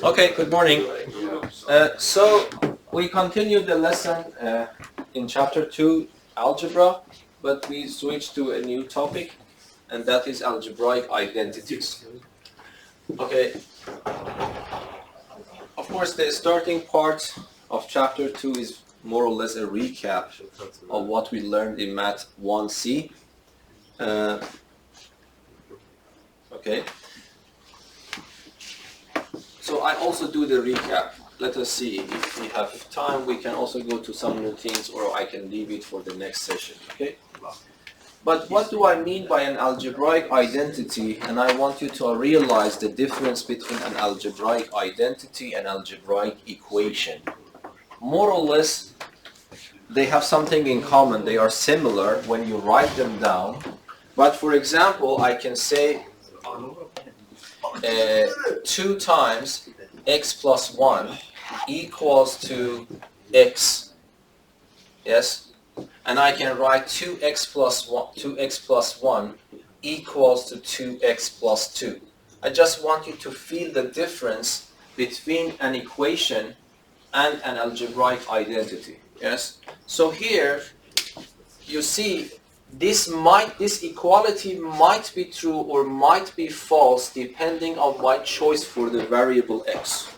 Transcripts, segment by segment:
Okay, good morning. So we continue the lesson in chapter 2, algebra, but we switch to a new topic, and that is algebraic identities. Okay. Of course, the starting part of chapter 2 is more or less a recap of what we learned in Math 1C. Okay. So I also do the recap. Let us see if we have time. We can also go to some new things, or I can leave it for the next session. Okay. But what do I mean by an algebraic identity? And I want you to realize the difference between an algebraic identity and algebraic equation. More or less, they have something in common. They are similar when you write them down. But for example, I can say 2 times x plus 1 equals to x. Yes? And I can write 2x plus 1 equals to 2x plus 2. I just want you to feel the difference between an equation and an algebraic identity. Yes? So here you see this equality might be true or might be false depending on my choice for the variable x.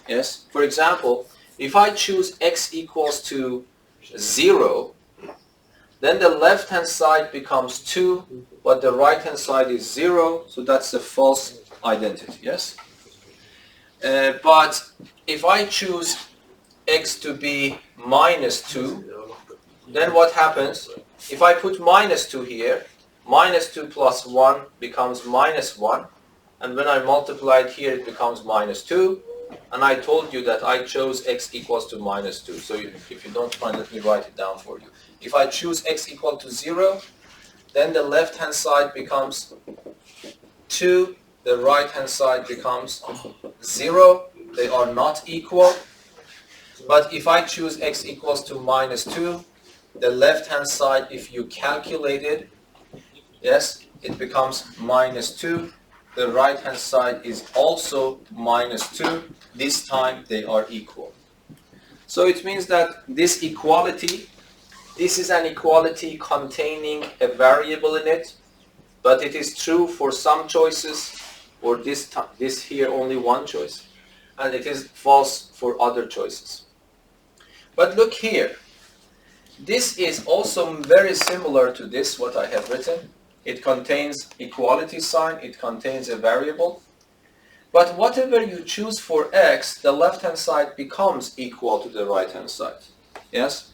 Yes? For example, if I choose x equals to 0, then the left hand side becomes 2, but the right hand side is 0, so that's a false identity. Yes? But if I choose x to be minus 2, then what happens? If I put minus 2 here, minus 2 plus 1 becomes minus 1. And when I multiply it here, it becomes minus 2. And I told you that I chose x equals to minus 2. So if you don't mind, let me write it down for you. If I choose x equal to 0, then the left-hand side becomes 2. The right-hand side becomes 0. They are not equal. But if I choose x equals to minus 2, the left-hand side, if you calculate it, yes, it becomes minus 2. The right-hand side is also minus 2. This time they are equal. So it means that this equality, this is an equality containing a variable in it, but it is true for some choices, or this here only one choice, and it is false for other choices. But look here. This is also very similar to this, what I have written. It contains equality sign, it contains a variable. But whatever you choose for x, the left-hand side becomes equal to the right-hand side. Yes?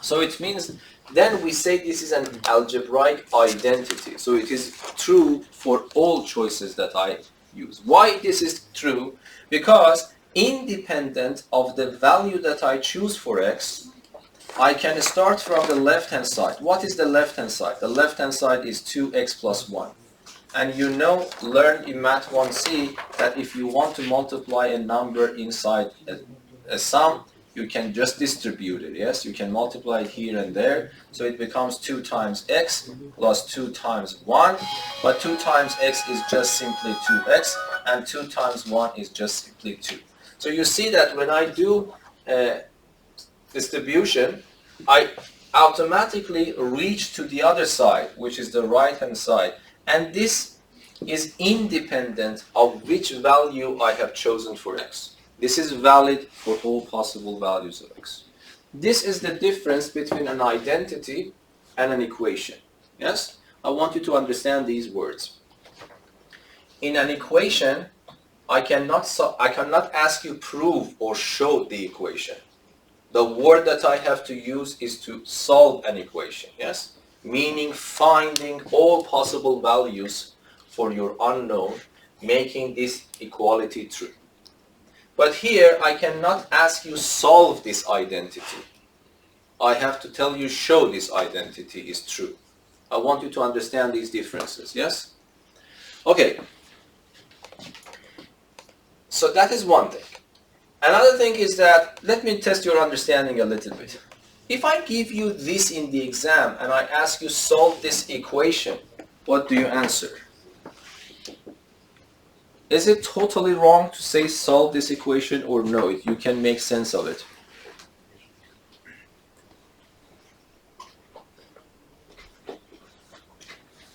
So it means, then we say this is an algebraic identity. So it is true for all choices that I use. Why this is true? Because independent of the value that I choose for x, I can start from the left-hand side. What is the left-hand side? The left-hand side is 2x plus 1. And you know, learn in Math 1C that if you want to multiply a number inside a sum, you can just distribute it. Yes, you can multiply it here and there. So it becomes 2 times x plus 2 times 1. But 2 times x is just simply 2x, and 2 times 1 is just simply 2. So you see that when I do distribution, I automatically reach to the other side, which is the right-hand side. And this is independent of which value I have chosen for x. This is valid for all possible values of x. This is the difference between an identity and an equation. Yes? I want you to understand these words. In an equation, I cannot ask you prove or show the equation. The word that I have to use is to solve an equation, yes? Meaning finding all possible values for your unknown, making this equality true. But here, I cannot ask you solve this identity. I have to tell you show this identity is true. I want you to understand these differences, yes? Okay. So that is one thing. Another thing is that, let me test your understanding a little bit. If I give you this in the exam and I ask you solve this equation, what do you answer? Is it totally wrong to say solve this equation, or no, you can make sense of it?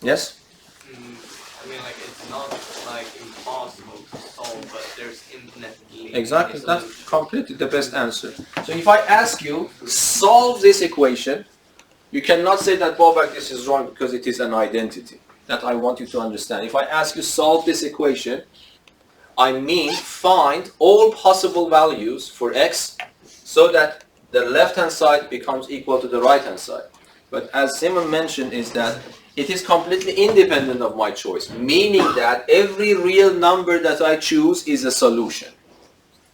Yes? I mean, like, it's not like impossible to solve, but there's infinitely Exactly, many that's solutions. completely the best answer. So if I ask you, solve this equation, you cannot say that, Bobak, this is wrong because it is an identity. That I want you to understand. If I ask you solve this equation, I mean find all possible values for x so that the left-hand side becomes equal to the right-hand side. But as Simon mentioned, is that it is completely independent of my choice, meaning that every real number that I choose is a solution.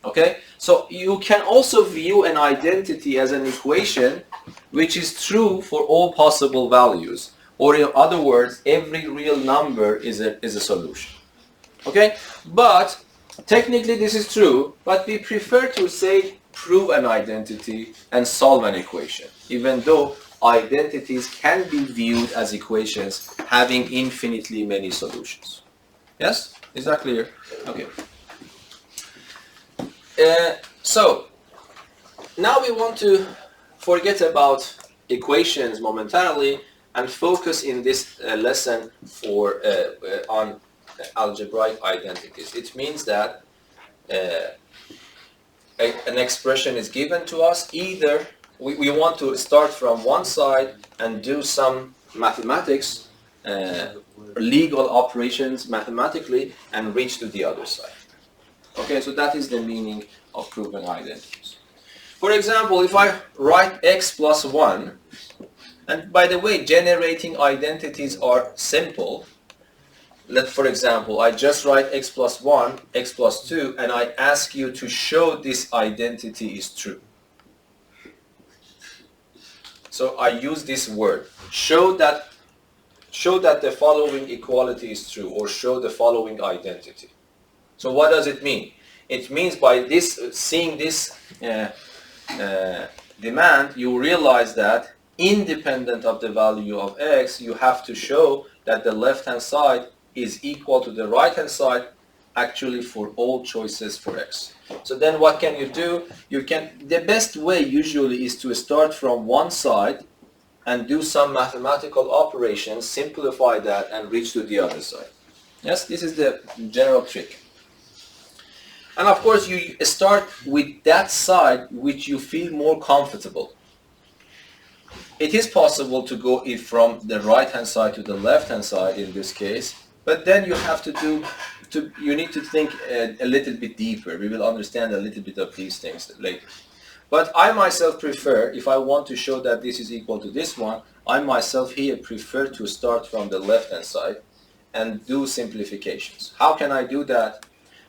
Okay? So you can also view an identity as an equation which is true for all possible values. Or in other words, every real number is a solution. Okay? But technically this is true, but we prefer to say prove an identity and solve an equation, even though identities can be viewed as equations having infinitely many solutions. Yes? Is that clear? Okay. So now we want to forget about equations momentarily and focus in this lesson on algebraic identities. It means that an expression is given to us. Either we want to start from one side and do some mathematics, legal operations mathematically, and reach to the other side. Okay, so that is the meaning of proven identities. For example, if I write x plus 1, and by the way, generating identities are simple. For example, I just write x plus 1, x plus 2, and I ask you to show this identity is true. So I use this word, show that the following equality is true, or show the following identity. So what does it mean? It means by this, seeing this demand, you realize that independent of the value of x, you have to show that the left-hand side is equal to the right-hand side actually for all choices for x. So then what can you do? The best way usually is to start from one side and do some mathematical operations, simplify that, and reach to the other side. Yes, this is the general trick. And of course, you start with that side which you feel more comfortable. It is possible to go from the right-hand side to the left-hand side in this case, but then you have you need to think a little bit deeper. We will understand a little bit of these things later. But I myself prefer, if I want to show that this is equal to this one, I myself here prefer to start from the left-hand side and do simplifications. How can I do that?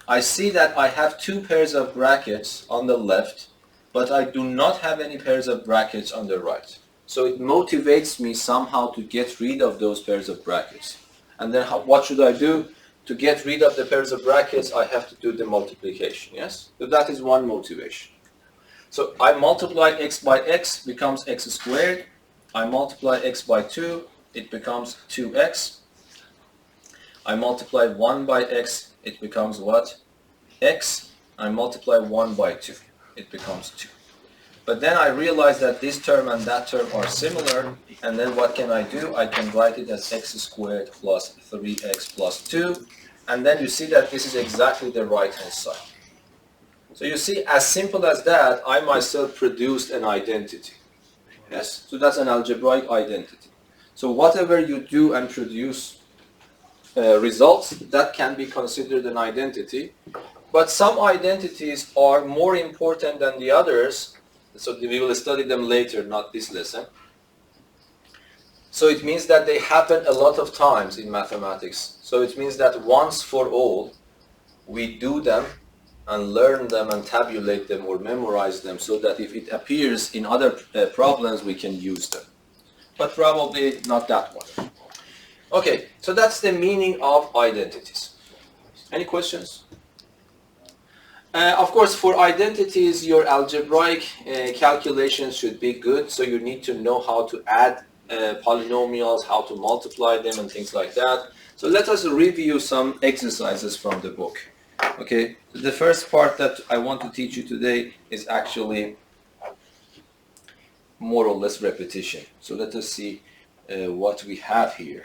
I see that I have two pairs of brackets on the left, but I do not have any pairs of brackets on the right. So it motivates me somehow to get rid of those pairs of brackets. And then what should I do? To get rid of the pairs of brackets, I have to do the multiplication, yes? So that is one motivation. So I multiply x by x, becomes x squared. I multiply x by 2, it becomes 2x. I multiply 1 by x, it becomes what? X. I multiply 1 by 2, it becomes 2. But then I realize that this term and that term are similar, and then what can I do? I can write it as x squared plus 3x plus 2, and then you see that this is exactly the right-hand side. So you see, as simple as that, I myself produced an identity. Yes, so that's an algebraic identity. So whatever you do and produce results, that can be considered an identity. But some identities are more important than the others, so we will study them later, not this lesson. So it means that they happen a lot of times in mathematics. So it means that once for all, we do them and learn them and tabulate them or memorize them so that if it appears in other problems, we can use them. But probably not that one. Okay, so that's the meaning of identities. Any questions? Of course, for identities, your algebraic calculations should be good, so you need to know how to add polynomials, how to multiply them and things like that. So let us review some exercises from the book. Okay, the first part that I want to teach you today is actually more or less repetition. So let us see what we have here.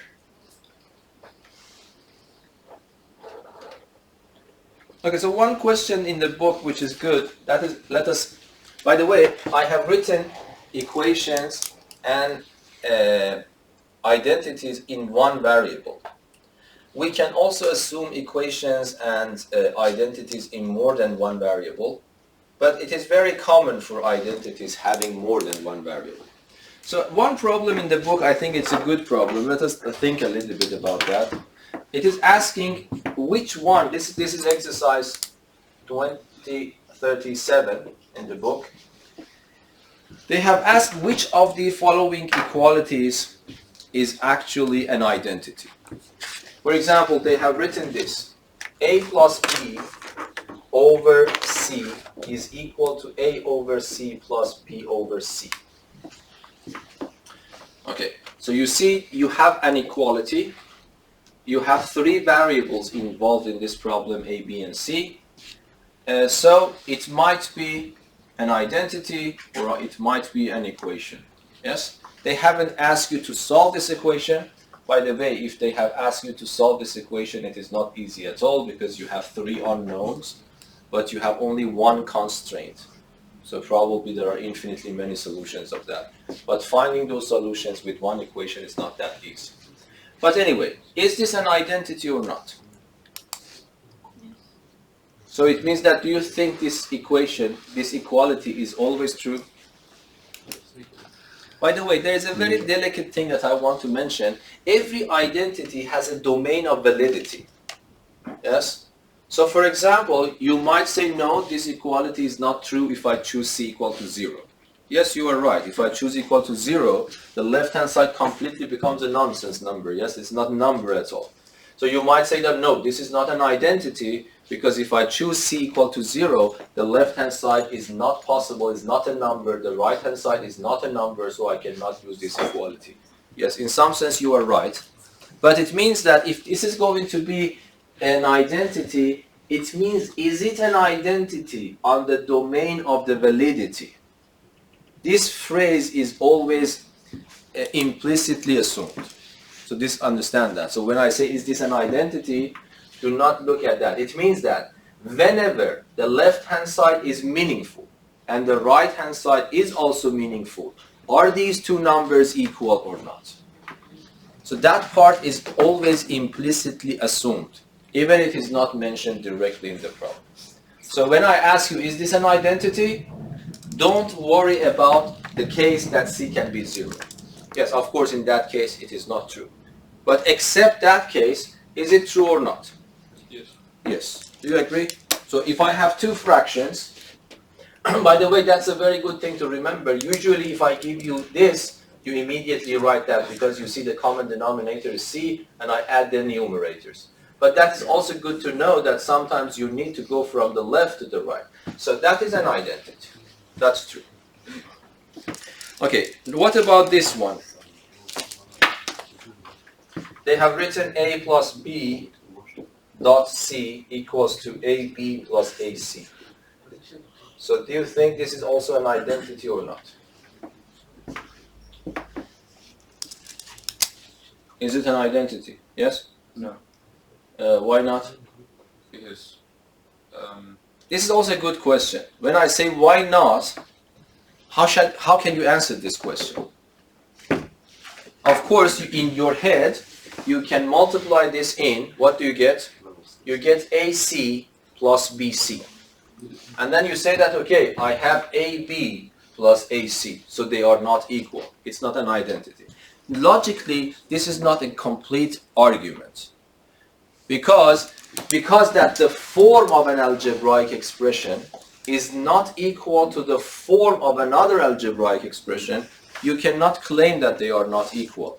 Okay, so one question in the book which is good, that is, let us, by the way, I have written equations and identities in one variable. We can also assume equations and identities in more than one variable, but it is very common for identities having more than one variable. So one problem in the book, I think it's a good problem. Let us think a little bit about that. It is asking which one, this is exercise 2037 in the book. They have asked which of the following equalities is actually an identity. For example, they have written this: a plus b over c is equal to a over c plus b over c. Okay, so you see you have an equality. You have three variables involved in this problem, a, b, and c. So it might be an identity or it might be an equation. Yes? They haven't asked you to solve this equation. By the way, if they have asked you to solve this equation, it is not easy at all because you have three unknowns, but you have only one constraint. So probably there are infinitely many solutions of that. But finding those solutions with one equation is not that easy. But anyway, is this an identity or not? So it means that, do you think this equation, this equality is always true? By the way, there is a very delicate thing that I want to mention. Every identity has a domain of validity. Yes? So for example, you might say, no, this equality is not true if I choose c equal to 0. Yes, you are right. If I choose equal to 0, the left-hand side completely becomes a nonsense number. Yes, it's not a number at all. So you might say that, no, this is not an identity because if I choose c equal to 0, the left-hand side is not possible, is not a number. The right-hand side is not a number, so I cannot use this equality. Yes, in some sense you are right. But it means that if this is going to be an identity, it means, is it an identity on the domain of the validity? This phrase is always implicitly assumed. So understand that. So when I say, is this an identity, do not look at that. It means that whenever the left-hand side is meaningful and the right-hand side is also meaningful, are these two numbers equal or not? So that part is always implicitly assumed, even if it's not mentioned directly in the problem. So when I ask you, is this an identity? Don't worry about the case that c can be 0. Yes, of course, in that case, it is not true. But except that case, is it true or not? Yes. Yes. Do you agree? So if I have two fractions, by the way, that's a very good thing to remember. Usually, if I give you this, you immediately write that because you see the common denominator is c, and I add the numerators. But that is also good to know that sometimes you need to go from the left to the right. So that is an identity. That's true. Okay, what about this one? They have written a plus b dot c equals to ab plus ac. So do you think this is also an identity or not? Is it an identity? Yes? No. Why not? Because This is also a good question. When I say why not, how can you answer this question? Of course, in your head, you can multiply this in. What do you get? You get AC plus BC. And then you say that, okay, I have AB plus AC, so they are not equal. It's not an identity. Logically, this is not a complete argument. Because that the form of an algebraic expression is not equal to the form of another algebraic expression, you cannot claim that they are not equal.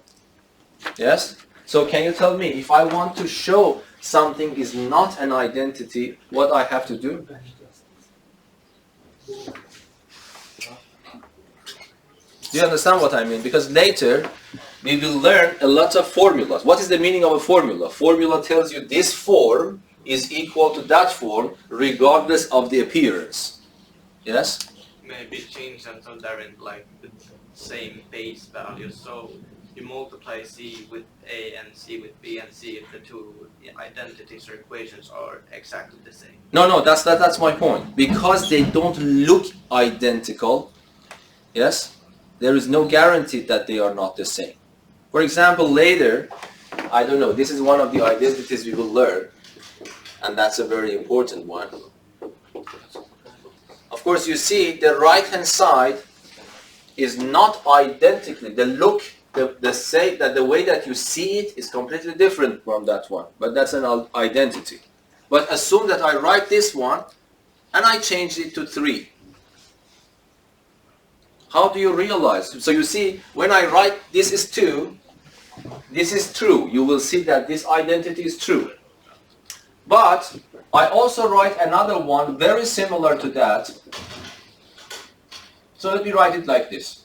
Yes? So can you tell me, if I want to show something is not an identity, what I have to do? Do you understand what I mean? Because later we will learn a lot of formulas. What is the meaning of a formula? Formula tells you this form is equal to that form regardless of the appearance. Yes? Maybe change them so they're in like the same base value. So you multiply C with A and C with B and see if the two identities or equations are exactly the same. No, that's my point. Because they don't look identical, yes, there is no guarantee that they are not the same. For example, later, I don't know, this is one of the identities we will learn, and that's a very important one. Of course, you see the right-hand side is not identically, the look, the way that you see it is completely different from that one, but that's an identity. But assume that I write this one and I change it to 3. How do you realize? So you see, when I write this is 2, this is true. You will see that this identity is true. But I also write another one very similar to that. So let me write it like this.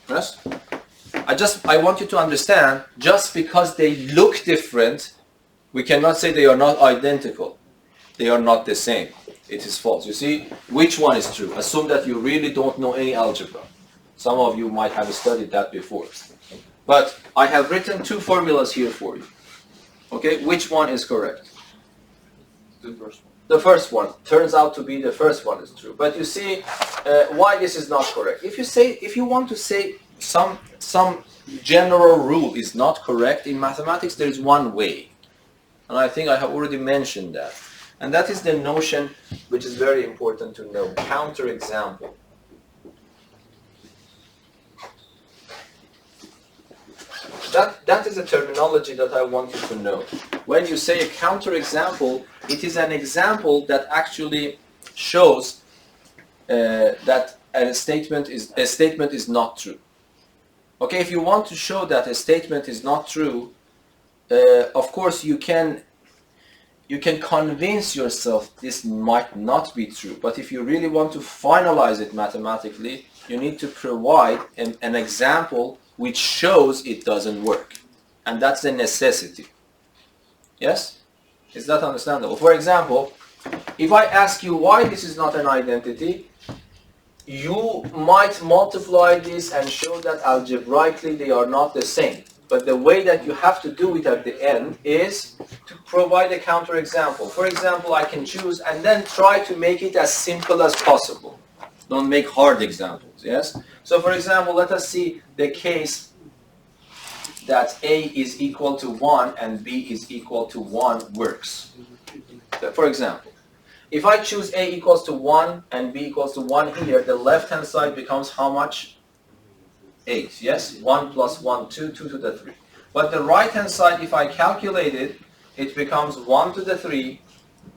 Yes? I want you to understand, just because they look different, we cannot say they are not identical. They are not the same. It is false. You see, which one is true? Assume that you really don't know any algebra. Some of you might have studied that before. But I have written 2 formulas here for you. Okay, which one is correct? The first one. The first one turns out to be the first one is true. But you see why this is not correct. If you want to say some general rule is not correct in mathematics, there is one way. And I think I have already mentioned that. And that is the notion which is very important to know, counterexample. That is a terminology that I want you to know. When you say a counterexample, it is an example that actually shows that a statement is not true. Okay, if you want to show that a statement is not true, of course you can convince yourself this might not be true. But if you really want to finalize it mathematically, you need to provide an example which shows it doesn't work. And that's a necessity. Yes? Is that understandable? For example, if I ask you why this is not an identity, you might multiply this and show that algebraically they are not the same. But the way that you have to do it at the end is to provide a counterexample. For example, I can choose and then try to make it as simple as possible. Don't make hard examples, yes? So for example, let us see the case that A is equal to 1 and B is equal to 1 works. So for example, if I choose A equals to 1 and B equals to 1 here, the left-hand side becomes how much? 8, yes? 1 plus 1, 2, 2 to the 3. But the right-hand side, if I calculate it, it becomes 1 to the 3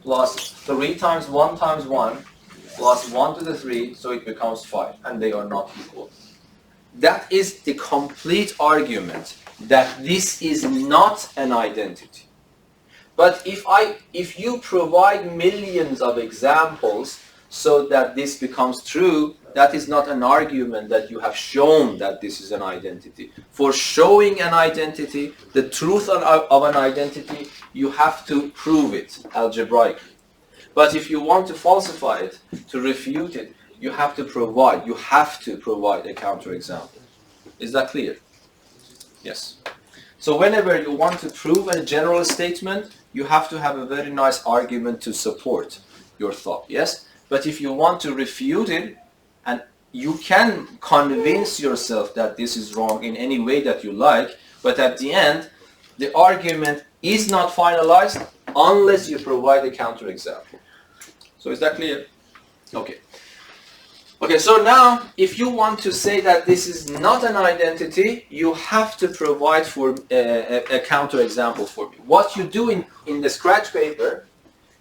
plus 3 times 1 times 1 plus 1 to the 3, so it becomes 5, and they are not equal. That is the complete argument that this is not an identity. But if you provide millions of examples so that this becomes true, that is not an argument that you have shown that this is an identity. For showing an identity, the truth of an identity, you have to prove it algebraically. But if you want to falsify it, to refute it, you have to provide a counterexample. Is that clear? Yes. So whenever you want to prove a general statement, you have to have a very nice argument to support your thought, yes? But if you want to refute it, and you can convince yourself that this is wrong in any way that you like, but at the end, the argument is not finalized unless you provide a counterexample. So is that clear? Okay. Okay, so now, if you want to say that this is not an identity, you have to provide for a counterexample for me. What you do in the scratch paper,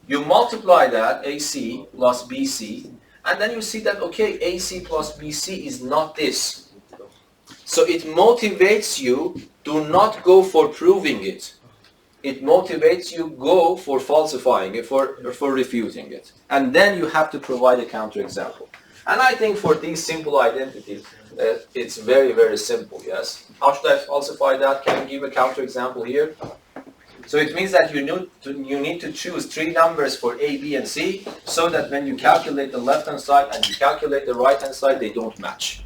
you multiply that, AC plus BC, and then you see that, okay, AC plus BC is not this. So it motivates you to not go for proving it. it motivates you go for falsifying it, for refuting it. And then you have to provide a counterexample. And I think for these simple identities, it's very, very simple, yes? How should I falsify that? Can you give a counterexample here? So it means that you need to choose 3 numbers for A, B, and C, so that when you calculate the left-hand side and you calculate the right-hand side, they don't match.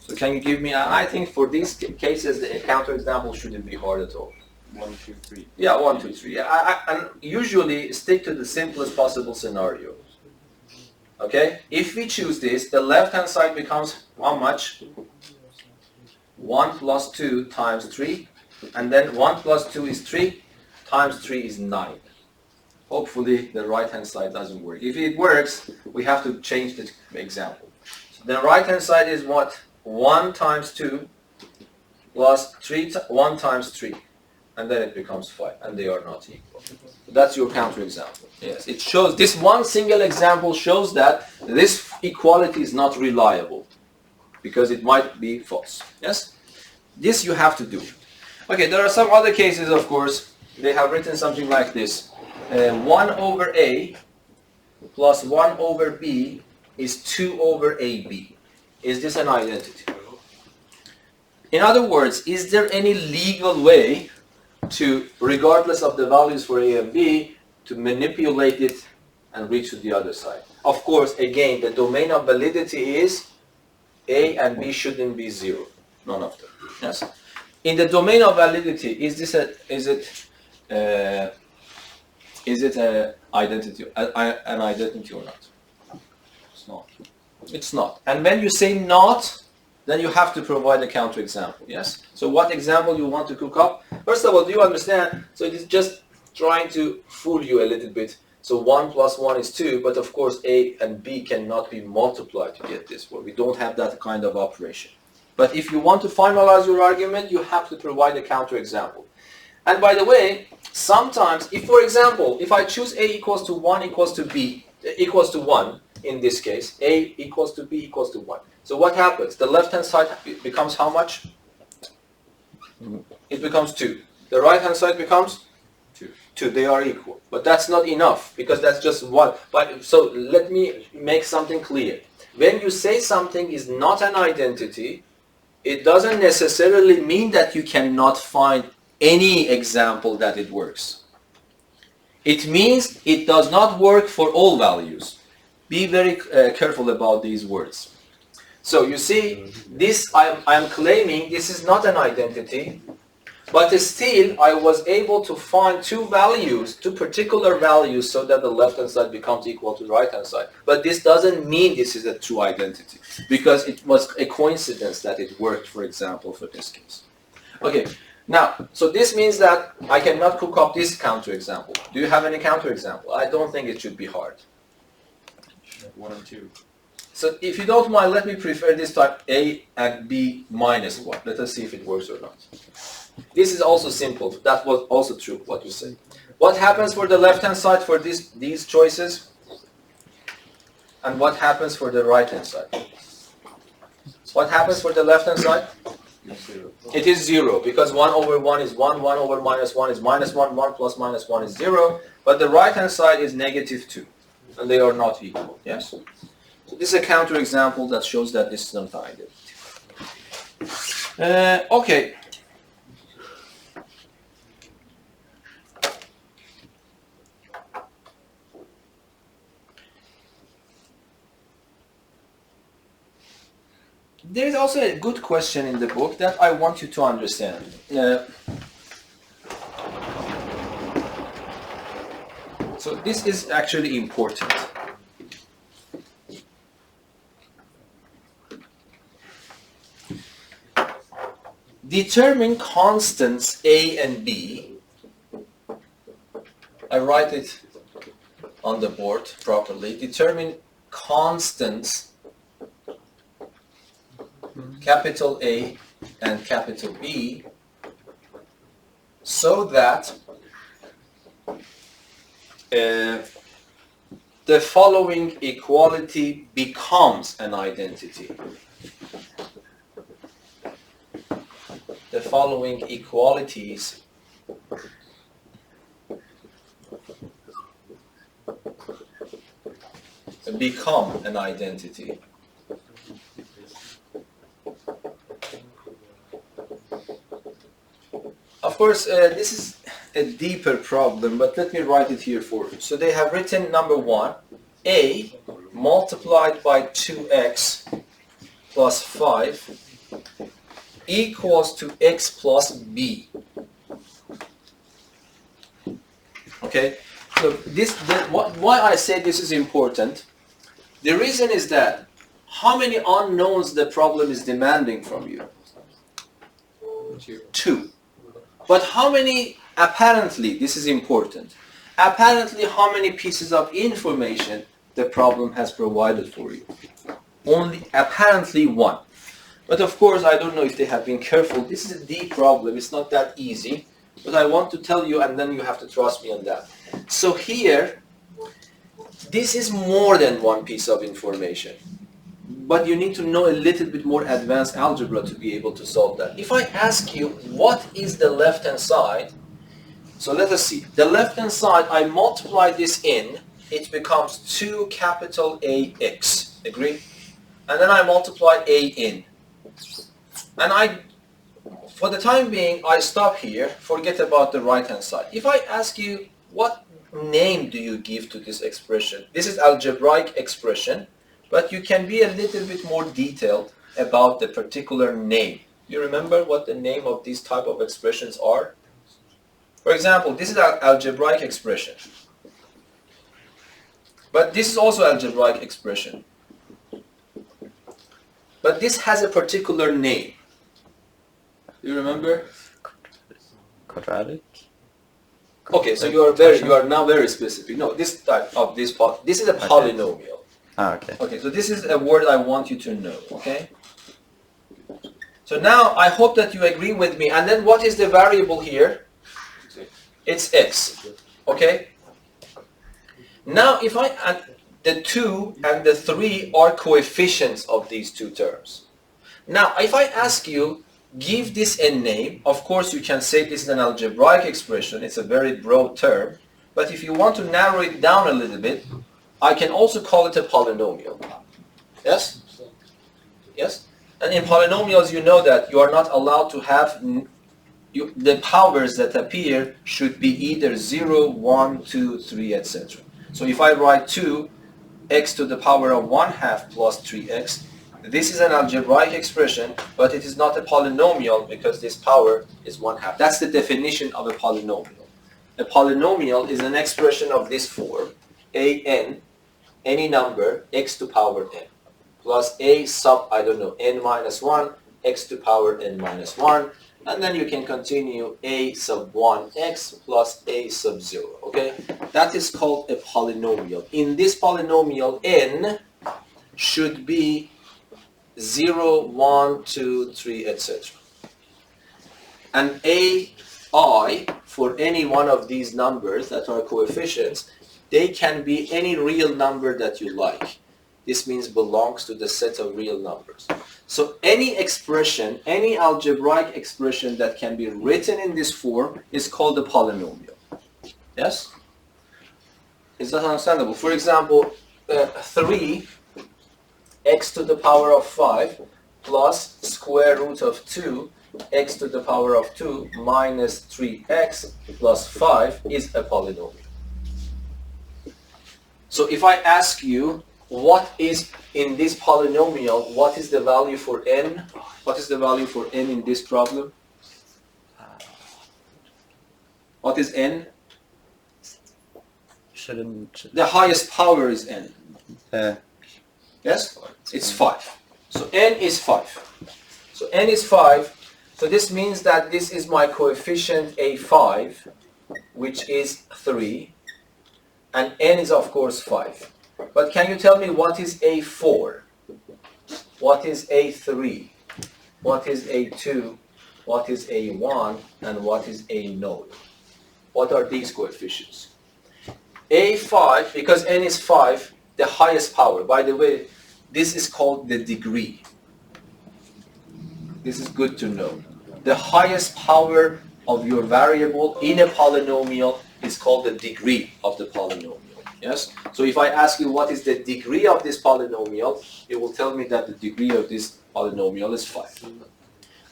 So can you give me, I think for these cases, the counterexample shouldn't be hard at all. 1, 2, 3. Yeah, 1, 2, 3. And usually stick to the simplest possible scenario. Okay? If we choose this, the left-hand side becomes how much? 1 plus 2 times 3. And then 1 plus 2 is 3, times 3 is 9. Hopefully the right-hand side doesn't work. If it works, we have to change the example. So the right-hand side is what? 1 times 2 plus 1 times 3. And then it becomes 5, and they are not equal. So that's your counterexample. Yes, it shows, this one single example shows that this equality is not reliable, because it might be false. Yes? This you have to do. Okay, there are some other cases, of course. They have written something like this. 1 over A plus 1 over B is 2 over AB. Is this an identity? In other words, is there any legal way to, regardless of the values for A and B, to manipulate it and reach to the other side? Of course, again, the domain of validity is A and B shouldn't be 0. None of them. Yes? In the domain of validity, is it an identity or not? It's not. It's not. And when you say not, then you have to provide a counterexample. Yes. So what example you want to cook up? First of all, do you understand? So it is just trying to fool you a little bit. So 1 plus 1 is 2, but of course A and B cannot be multiplied to get this. Well, we don't have that kind of operation. But if you want to finalize your argument, you have to provide a counterexample. And by the way, sometimes, if for example, if I choose A equals to 1 equals to B, equals to 1, in this case, A equals to B equals to 1. So what happens? The left-hand side becomes how much? It becomes 2. The right-hand side becomes 2. They are equal. But that's not enough, because that's just 1. But so let me make something clear. When you say something is not an identity, it doesn't necessarily mean that you cannot find any example that it works. It means it does not work for all values. Be very careful about these words. So you see, this I'm claiming this is not an identity, but still I was able to find 2 particular values, so that the left-hand side becomes equal to the right-hand side. But this doesn't mean this is a true identity, because it was a coincidence that it worked, for example, for this case. Okay, now, so this means that I cannot cook up this counterexample. Do you have any counterexample? I don't think it should be hard. 1 and 2. So if you don't mind, let me prefer this type A and B minus 1. Let us see if it works or not. This is also simple. That was also true, what you say. What happens for the left-hand side for these choices? And what happens for the right-hand side? What happens for the left-hand side? It's 0. It is 0, because 1 over 1 is 1, 1 over minus 1 is minus 1, 1 plus minus 1 is 0, but the right-hand side is negative 2, and they are not equal, yes? So this is a counterexample that shows that this is not an identity. Okay. There is also a good question in the book that I want you to understand. So this is actually important. Determine constants A and B. I write it on the board properly. Determine constants, capital A and capital B, so that the following equality becomes an identity. The following equalities become an identity. Of course, this is a deeper problem, but let me write it here for you. So they have written number 1, a multiplied by 2x plus 5 equals to x plus b. Okay, so why I say this is important, the reason is that how many unknowns the problem is demanding from you? 2. But how many, apparently, this is important, apparently how many pieces of information the problem has provided for you? Only apparently 1. But of course, I don't know if they have been careful. This is a deep problem. It's not that easy. But I want to tell you, and then you have to trust me on that. So here, this is more than 1 piece of information. But you need to know a little bit more advanced algebra to be able to solve that. If I ask you, what is the left-hand side? So let us see. The left-hand side, I multiply this in, it becomes 2 capital AX. Agree? And then I multiply A in. And for the time being, I stop here, forget about the right-hand side. If I ask you, what name do you give to this expression? This is algebraic expression, but you can be a little bit more detailed about the particular name. You remember what the name of these type of expressions are? For example, this is an algebraic expression. But this is also algebraic expression. But this has a particular name. Do you remember? Quadratic? Okay, so you are now very specific. No, this type of this is a polynomial. Ah, okay. Okay, so this is a word I want you to know, okay? So now I hope that you agree with me. And then what is the variable here? It's x, okay? Now if the 2 and the 3 are coefficients of these 2 terms. Now if I ask you, give this a name, of course you can say this is an algebraic expression, it's a very broad term, but if you want to narrow it down a little bit, I can also call it a polynomial. Yes? Yes? And in polynomials you know that you are not allowed to have, the powers that appear should be either 0, 1, 2, 3, etc. So if I write 2, x to the power of 1/2 plus 3x, this is an algebraic expression, but it is not a polynomial because this power is 1/2. That's the definition of a polynomial. A polynomial is an expression of this form, an, any number, x to power n, plus a sub, I don't know, n minus 1, x to power n minus 1, and then you can continue a sub 1x plus a sub 0, okay? That is called a polynomial. In this polynomial, n should be 0, 1, 2, 3, etc. And ai, for any one of these numbers that are coefficients, they can be any real number that you like. This means belongs to the set of real numbers. So any expression, any algebraic expression that can be written in this form is called a polynomial. Yes? Is that understandable? For example, 3 x to the power of 5 plus square root of 2 x to the power of 2 minus 3x plus 5 is a polynomial. So if I ask you, what is in this polynomial, what is the value for n? What is the value for n in this problem? What is n? The highest power is n. Yes? It's 5. So n is 5. So n is 5. So this means that this is my coefficient a5, which is 3. And n is of course 5. But can you tell me what is a4? What is a3? What is a2? What is a1? And what is a0? What are these coefficients? a5, because n is 5, the highest power. By the way, this is called the degree. This is good to know. The highest power of your variable in a polynomial is called the degree of the polynomial. Yes? So if I ask you what is the degree of this polynomial, it will tell me that the degree of this polynomial is 5.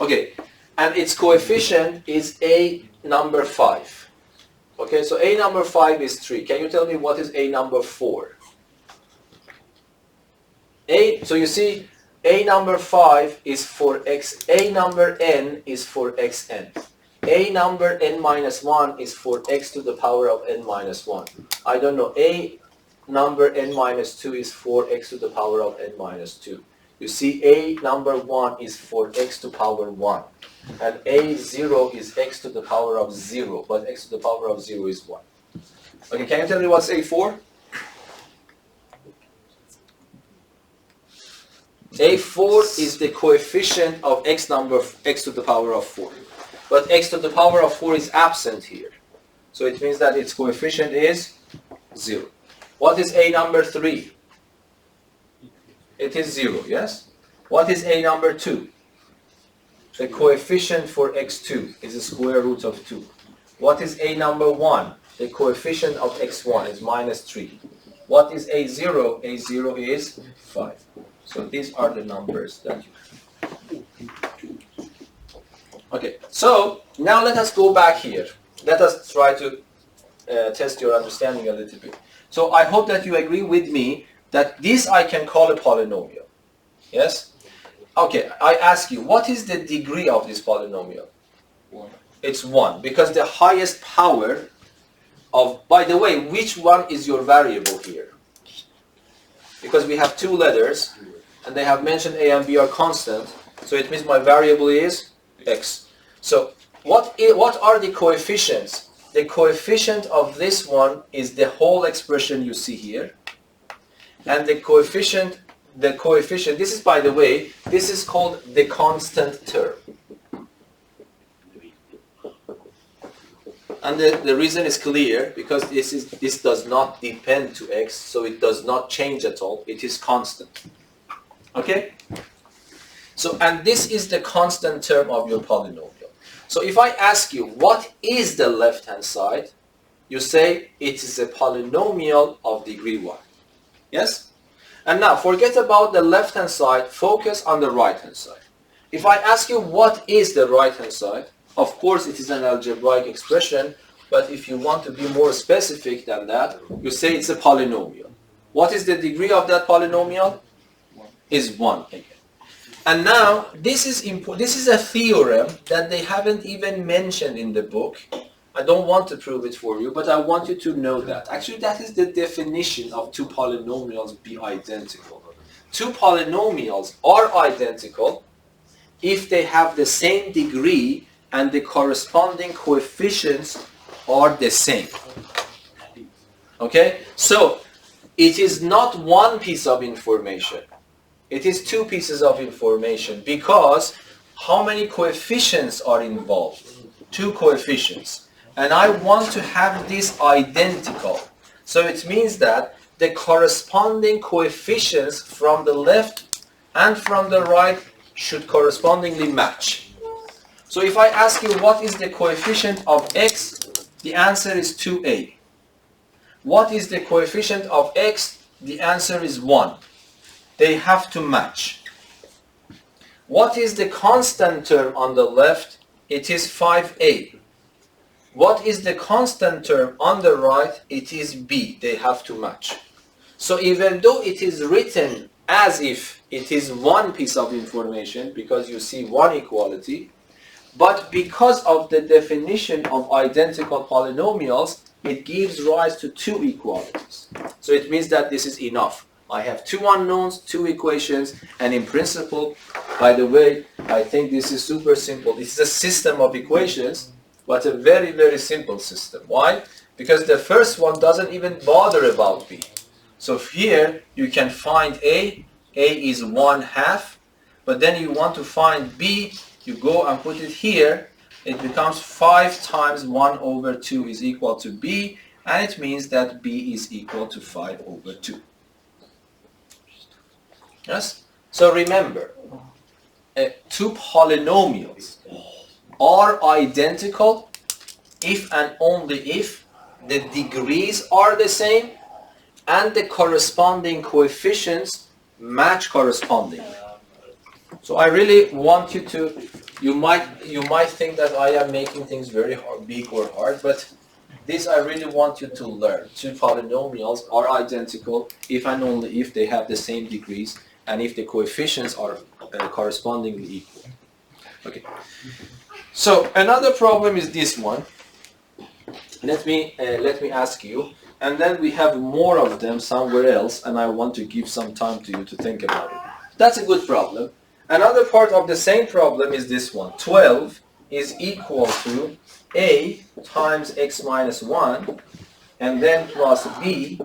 Okay, and its coefficient is a number 5. Okay, so a number 5 is 3. Can you tell me what is a number 4? So you see, a number 5 is for x, a number n is for xn. A number n minus 1 is for x to the power of n minus 1. I don't know, a number n minus 2 is for x to the power of n minus 2. You see, a number 1 is for x to the power 1. And a0 is x to the power of 0, but x to the power of 0 is 1. Okay, can you tell me what's a4? A4 is the coefficient of x to the power of 4. But x to the power of 4 is absent here. So it means that its coefficient is 0. What is a number 3? It is 0, yes? What is a number 2? The coefficient for x2 is the square root of 2. What is a number 1? The coefficient of x1 is minus 3. What is a0? A0 is 5. So these are the numbers that you have. Okay, so now let us go back here. Let us try to test your understanding a little bit. So I hope that you agree with me that this I can call a polynomial. Yes? Okay, I ask you, what is the degree of this polynomial? 1. It's 1, because the highest power of, by the way, which one is your variable here? Because we have two letters, and they have mentioned a and b are constant, so it means my variable is x. So what are the coefficients? The coefficient of this one is the whole expression you see here, and the coefficient, this is, by the way, this is called the constant term. And the reason is clear, because this does not depend to x, so it does not change at all. It is constant. Okay? So, and this is the constant term of your polynomial. So if I ask you, what is the left-hand side? You say, it is a polynomial of degree 1. Yes? And now, forget about the left-hand side, focus on the right-hand side. If I ask you, what is the right-hand side? Of course, it is an algebraic expression, but if you want to be more specific than that, you say it's a polynomial. What is the degree of that polynomial? Is 1 again. And now, this is a theorem that they haven't even mentioned in the book. I don't want to prove it for you, but I want you to know that. Actually, that is the definition of two polynomials be identical. Two polynomials are identical if they have the same degree and the corresponding coefficients are the same. Okay? So, it is not one piece of information. It is two pieces of information, because how many coefficients are involved? Two coefficients. And I want to have this identical. So it means that the corresponding coefficients from the left and from the right should correspondingly match. So if I ask you what is the coefficient of x, the answer is 2a. What is the coefficient of x? The answer is 1. They have to match. What is the constant term on the left? It is 5a. What is the constant term on the right? It is b. They have to match. So even though it is written as if it is one piece of information, because you see one equality, but because of the definition of identical polynomials, it gives rise to two equalities. So it means that this is enough. I have two unknowns, two equations, and in principle, by the way, I think this is super simple. This is a system of equations, but a very, very simple system. Why? Because the first one doesn't even bother about b. So here, you can find a is 1/2, but then you want to find b, you go and put it here, it becomes 5 times 1/2 is equal to b, and it means that b is equal to 5/2. Yes? So remember, two polynomials are identical if and only if the degrees are the same and the corresponding coefficients match correspondingly. So I really want you to, you might think that I am making things very hard, big or hard, but this I really want you to learn. Two polynomials are identical if and only if they have the same degrees and if the coefficients are correspondingly equal. Okay. So another problem is this one. Let me ask you, and then we have more of them somewhere else, and I want to give some time to you to think about it. That's a good problem. Another part of the same problem is this one. 12 is equal to a times x minus 1, and then plus b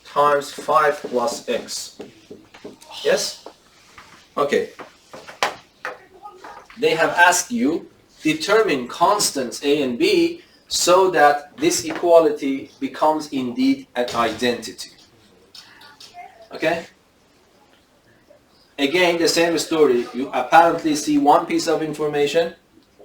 times 5 plus x. Yes? Okay. They have asked you, determine constants a and b so that this equality becomes indeed an identity. Okay? Again, the same story. You apparently see one piece of information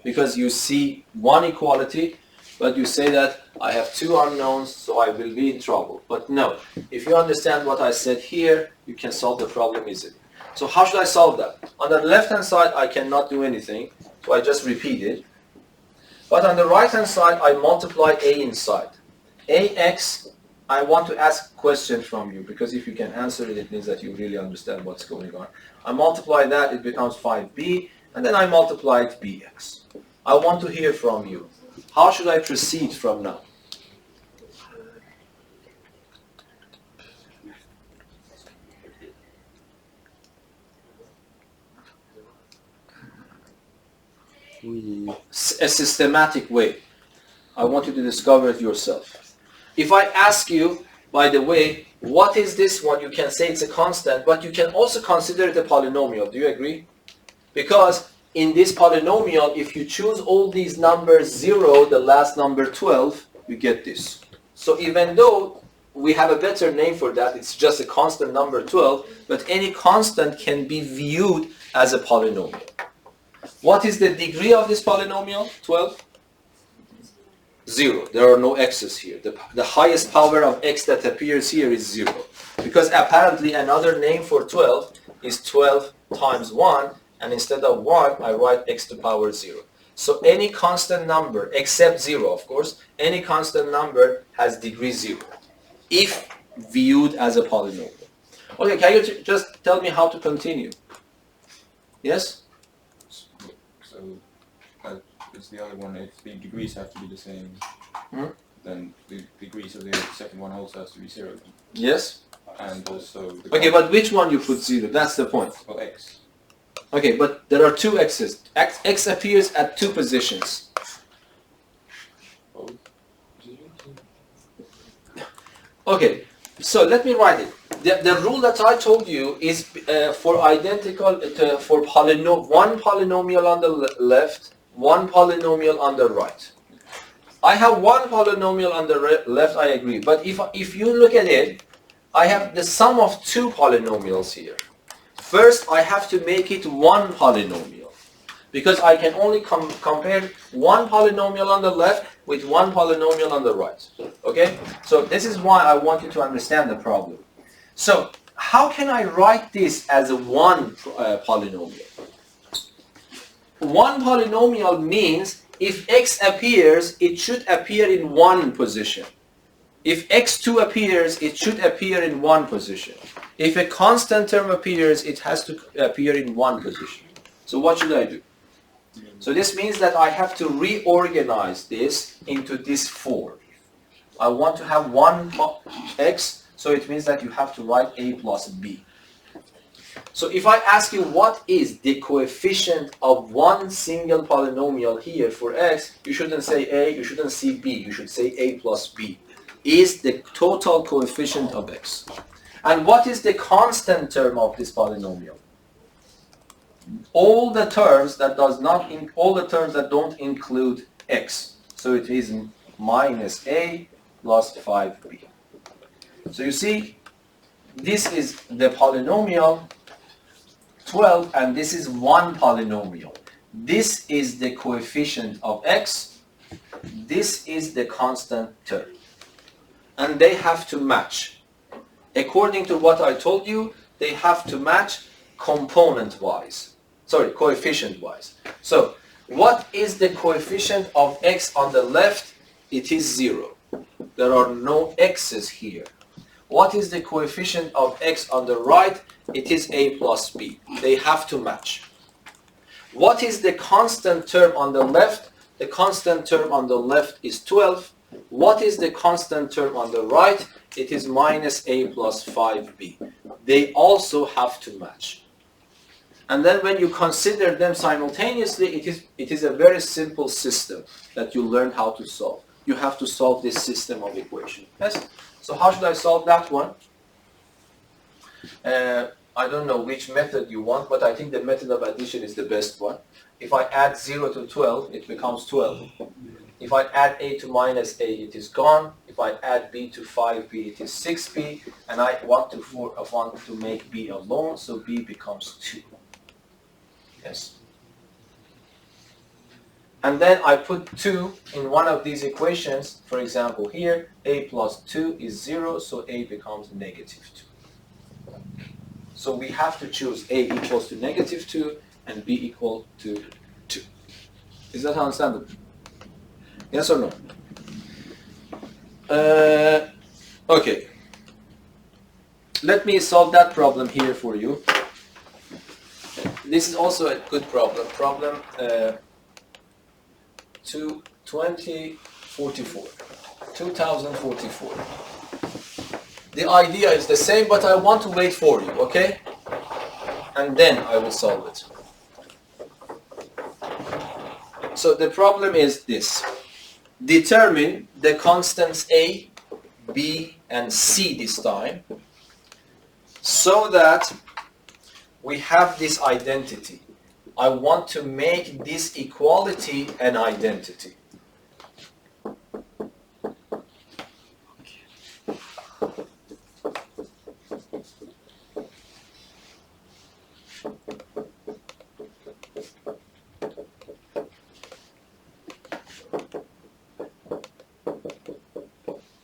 because you see one equality, but you say that I have two unknowns, so I will be in trouble. But no, if you understand what I said here, you can solve the problem easily. So how should I solve that? On the left-hand side, I cannot do anything, so I just repeat it. But on the right-hand side, I multiply a inside. Ax, I want to ask a question from you, because if you can answer it, it means that you really understand what's going on. I multiply that, it becomes 5b, and then I multiply it bx. I want to hear from you. How should I proceed from now? A systematic way. I want you to discover it yourself. If I ask you, by the way, what is this one? You can say it's a constant, but you can also consider it a polynomial. Do you agree? Because in this polynomial, if you choose all these numbers 0, the last number 12, you get this. So even though we have a better name for that, it's just a constant number 12, but any constant can be viewed as a polynomial. What is the degree of this polynomial? 12? 0. There are no x's here. The highest power of x that appears here is 0. Because apparently another name for 12 is 12 times 1, and instead of 1, I write x to the power 0. So any constant number, except 0 of course, any constant number has degree 0, if viewed as a polynomial. Okay, can you just tell me how to continue? Yes? So it's the other one, if the degrees have to be the same, then the degrees of the second one also has to be 0. Yes? And also... Okay, but which one you put 0? That's the point. Well, x. Okay, but there are two x's. X appears at two positions. Okay, so let me write it. The rule that I told you is for identical, for one polynomial on the left, one polynomial on the right. I have one polynomial on the left, I agree. But if you look at it, I have the sum of two polynomials here. First, I have to make it one polynomial, because I can only compare one polynomial on the left with one polynomial on the right. Okay? So this is why I want you to understand the problem. So how can I write this as a one polynomial? One polynomial means if x appears, it should appear in one position. If x2 appears, it should appear in one position. If a constant term appears, it has to appear in one position. So what should I do? So this means that I have to reorganize this into this form. I want to have one x, so it means that you have to write a plus b. So if I ask you what is the coefficient of one single polynomial here for x, you shouldn't say a, you shouldn't say b, you should say a plus b. Is the total coefficient of x. And what is the constant term of this polynomial? All the terms that don't include x. So it is minus a plus 5b. So you see, this is the polynomial 12, and this is one polynomial. This is the coefficient of x. This is the constant term. And they have to match. according to what I told you, they have to match component-wise. Sorry, coefficient-wise. So, what is the coefficient of x on the left? It is 0. There are no x's here. What is the coefficient of x on the right? It is a plus b. They have to match. What is the constant term on the left? The constant term on the left is 12. What is the constant term on the right? It is minus a plus 5b. They also have to match. And then when you consider them simultaneously, it is a very simple system that you learn how to solve. You have to solve this system of equation. Yes? So how should I solve that one? I don't know which method you want, but I think the method of addition is the best one. If I add 0 to 12, it becomes 12. If I add a to minus a, it is gone. If I add b to 5b, it is 6b. And I want to make b alone, so b becomes 2. Yes. And then I put 2 in one of these equations. For example, here, a plus 2 is 0, so a becomes negative 2. So we have to choose a equals to negative 2 and b equal to 2. Is that understandable? Yes or no? Okay. Let me solve that problem here for you. This is also a good problem. Problem 2044. The idea is the same, but I want to wait for you, okay? And then I will solve it. So the problem is this. Determine the constants a, b, and c this time, so that we have this identity. I want to make this equality an identity.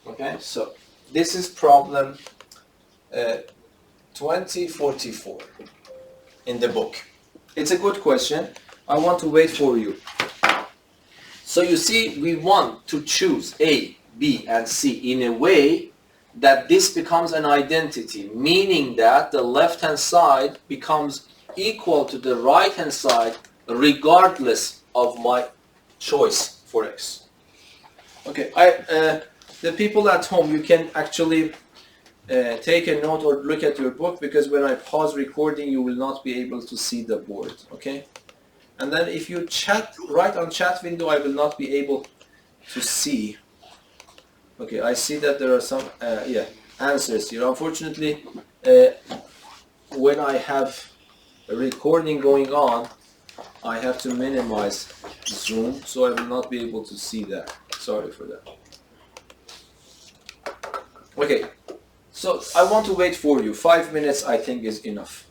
Okay, so this is problem 2044 in the book. It's a good question. I want to wait for you. So you see, we want to choose A, B, and C in a way that this becomes an identity, meaning that the left-hand side becomes equal to the right-hand side regardless of my choice for x. Okay, the people at home, you can actually take a note or look at your book, because when I pause recording, you will not be able to see the board, okay? And then if you write on chat window, I will not be able to see. Okay, I see that there are some answers here. Unfortunately, when I have a recording going on, I have to minimize Zoom, so I will not be able to see that. Sorry for that. Okay, so I want to wait for you. 5 minutes, I think, is enough.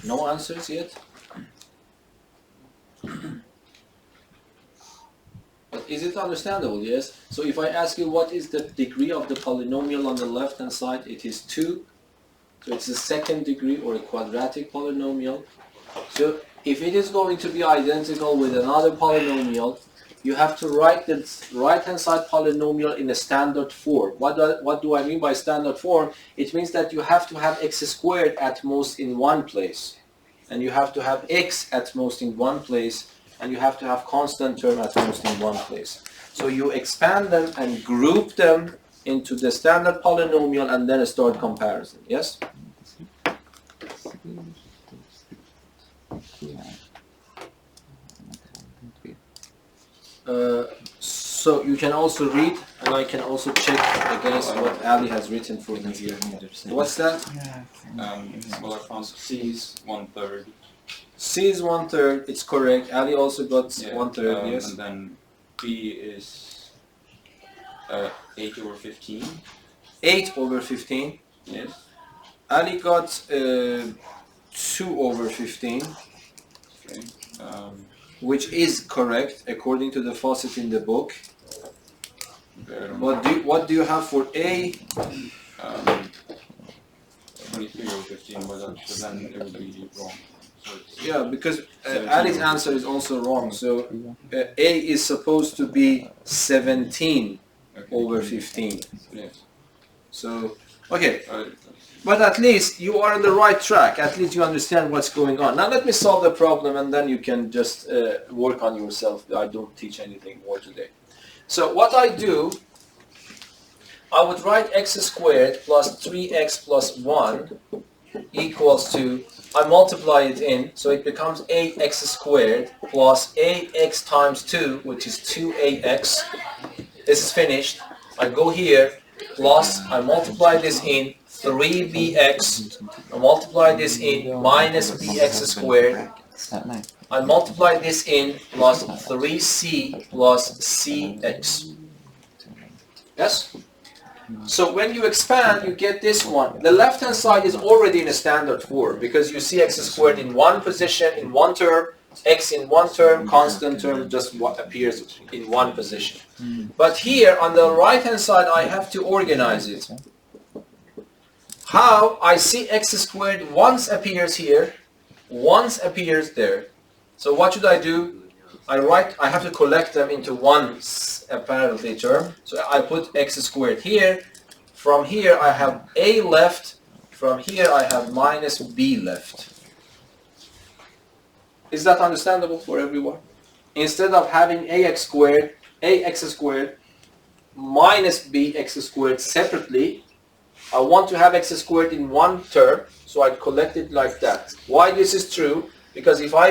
No answers yet? But is it understandable? Yes. So if I ask you what is the degree of the polynomial on the left hand side, it is 2. So it's a second degree or a quadratic polynomial. So if it is going to be identical with another polynomial, you have to write the right hand side polynomial in a standard form. What do I mean by standard form? It means that you have to have x squared at most in one place, and you have to have x at most in one place, and you have to have constant term at most in one place. So you expand them and group them into the standard polynomial and then start comparison. Yes? So you can also read, and and I can also check against what Ali has written for me here. What's that? Well, I found C is 1/3. C is 1/3. It's correct. Ali also got 1/3. Yes. And then B is 8/15. 8/15. Yes. Ali got 2/15. Okay. Which is correct according to the faucet in the book. What do you have for A? 23/15, but then it would be wrong. So Yeah, because Ali's answer is also wrong. So A is supposed to be 17/15. Yes. So, okay. But at least you are on the right track. At least you understand what's going on. Now let me solve the problem and then you can just work on yourself. I don't teach anything more today. So what I do, I would write x squared plus 3x plus 1 equals to, I multiply it in, so it becomes 8x squared plus 8x times 2, which is 2ax. This is finished. I go here, plus, I multiply this in, 3bx, I multiply this in, minus bx squared, I multiply this in, plus 3c plus cx. Yes? So when you expand, you get this one. The left-hand side is already in a standard form, because you see x squared in one position, in one term, x in one term, constant term just what appears in one position. But here, on the right-hand side, I have to organize it. How? I see x squared once appears here, once appears there. So what should I do? I have to collect them into one apparently term. So I put x squared here. From here I have a left. From here I have minus b left. Is that understandable for everyone? Instead of having ax squared minus bx squared separately, I want to have x squared in one term, so I collect it like that. Why this is true? Because if I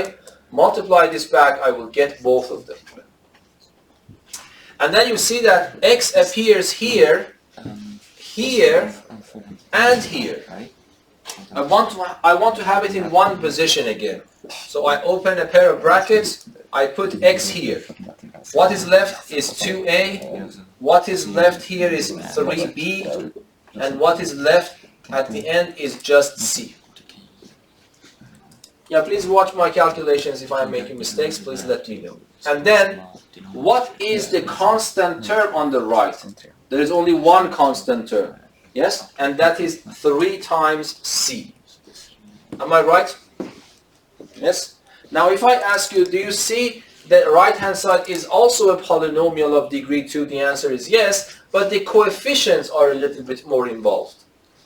multiply this back, I will get both of them. And then you see that x appears here, here, and here. I want to have it in one position again. So I open a pair of brackets, I put x here. What is left is 2a, what is left here is 3b, and what is left at the end is just c. Yeah, please watch my calculations. If I'm making mistakes, please let me know. And then, what is the constant term on the right? There is only one constant term. Yes? And that is 3 times c. Am I right? Yes? Now, if I ask you, do you see the right-hand side is also a polynomial of degree 2? The answer is yes, but the coefficients are a little bit more involved.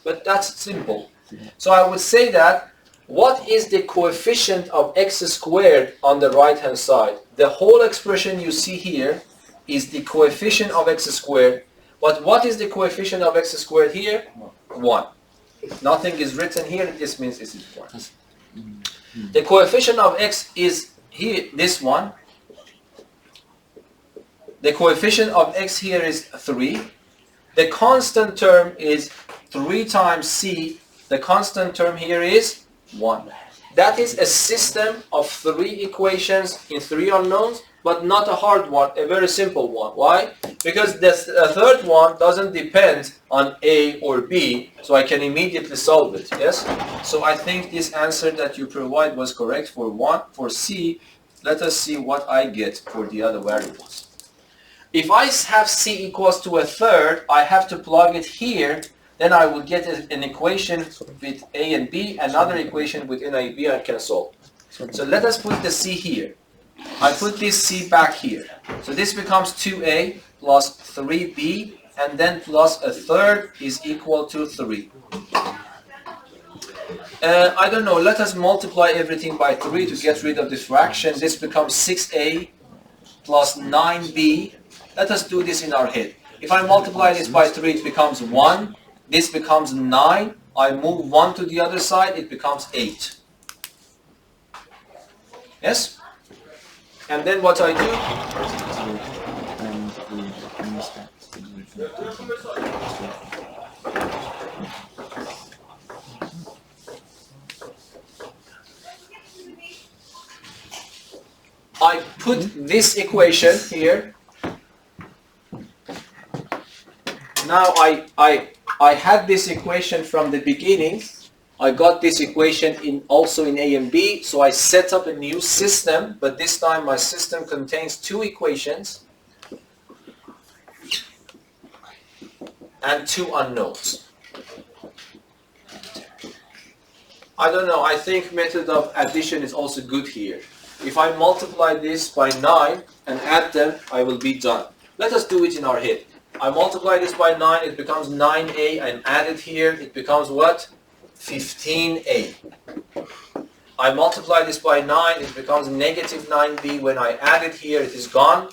But that's simple. So I would say that, what is the coefficient of x squared on the right-hand side? The whole expression you see here is the coefficient of x squared. But what is the coefficient of x squared here? 1. Nothing is written here, this means this is 1. The coefficient of x is here, this one. The coefficient of x here is 3. The constant term is 3 times c. The constant term here is 1. That is a system of 3 equations in 3 unknowns, but not a hard one, a very simple one. Why? Because the third one doesn't depend on A or B, so I can immediately solve it, yes? So I think this answer that you provide was correct for 1. For C, let us see what I get for the other variables. If I have C equals to a third, I have to plug it here. Then I will get an equation with A and B, another equation with N and B I can solve. So let us put the C here. I put this C back here. So this becomes 2A plus 3B, and then plus a third is equal to 3. I don't know, let us multiply everything by 3 to get rid of this fraction. This becomes 6A plus 9B. Let us do this in our head. If I multiply this by 3, it becomes 1. This becomes 9. I move 1 to the other side, it becomes 8. Yes? And then what I do? I put this equation here. Now I had this equation from the beginning. I got this equation also in A and B, so I set up a new system, but this time my system contains two equations and two unknowns. I don't know, I think method of addition is also good here. If I multiply this by 9 and add them, I will be done. Let us do it in our head. I multiply this by 9, it becomes 9a, and add it here, it becomes what? 15a. I multiply this by 9, it becomes negative 9b. When I add it here, it is gone.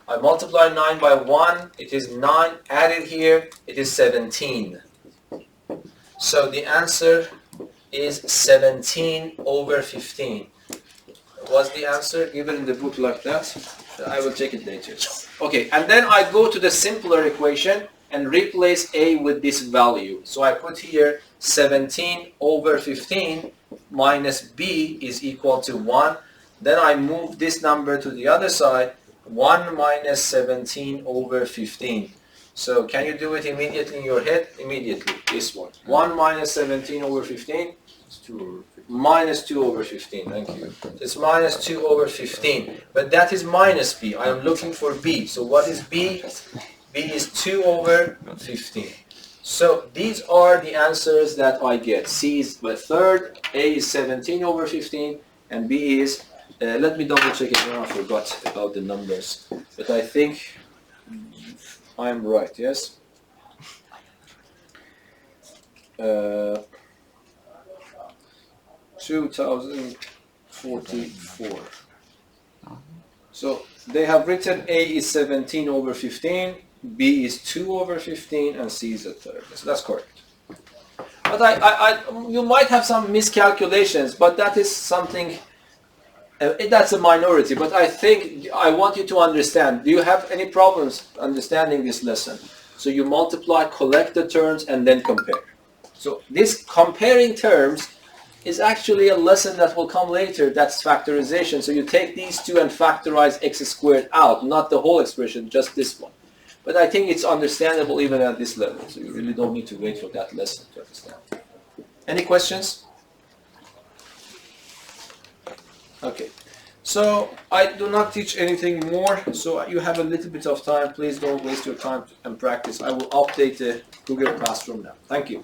I multiply 9 by 1, it is 9. Add it here, it is 17. So the answer is 17 over 15. Was the answer given in the book like that? I will check it later. Okay, and then I go to the simpler equation and replace a with this value. So I put here 17 over 15 minus b is equal to 1. Then I move this number to the other side, 1 minus 17 over 15. So can you do it immediately in your head? Immediately, this one. 1 minus 17 over 15? It's 2 over 15. Minus 2 over 15, thank you. It's minus 2 over 15, but that is minus b. I am looking for b. So what is b? b is 2 over 15. So these are the answers that I get. C is the third, a is 17 over 15, and b is, let me double check it, I forgot about the numbers. But I think I am right, yes? 2044. So they have written A is 17 over 15, B is 2 over 15, and C is a third. So that's correct. But you might have some miscalculations, but that is something, that's a minority. But I think I want you to understand. Do you have any problems understanding this lesson? So you multiply, collect the terms, and then compare. So this comparing terms is actually a lesson that will come later. That's factorization. So you take these two and factorize x squared out, not the whole expression, just this one. But I think it's understandable even at this level. So you really don't need to wait for that lesson to understand. Any questions? Okay. So I do not teach anything more. So you have a little bit of time. Please don't waste your time and practice. I will update the Google Classroom now. Thank you.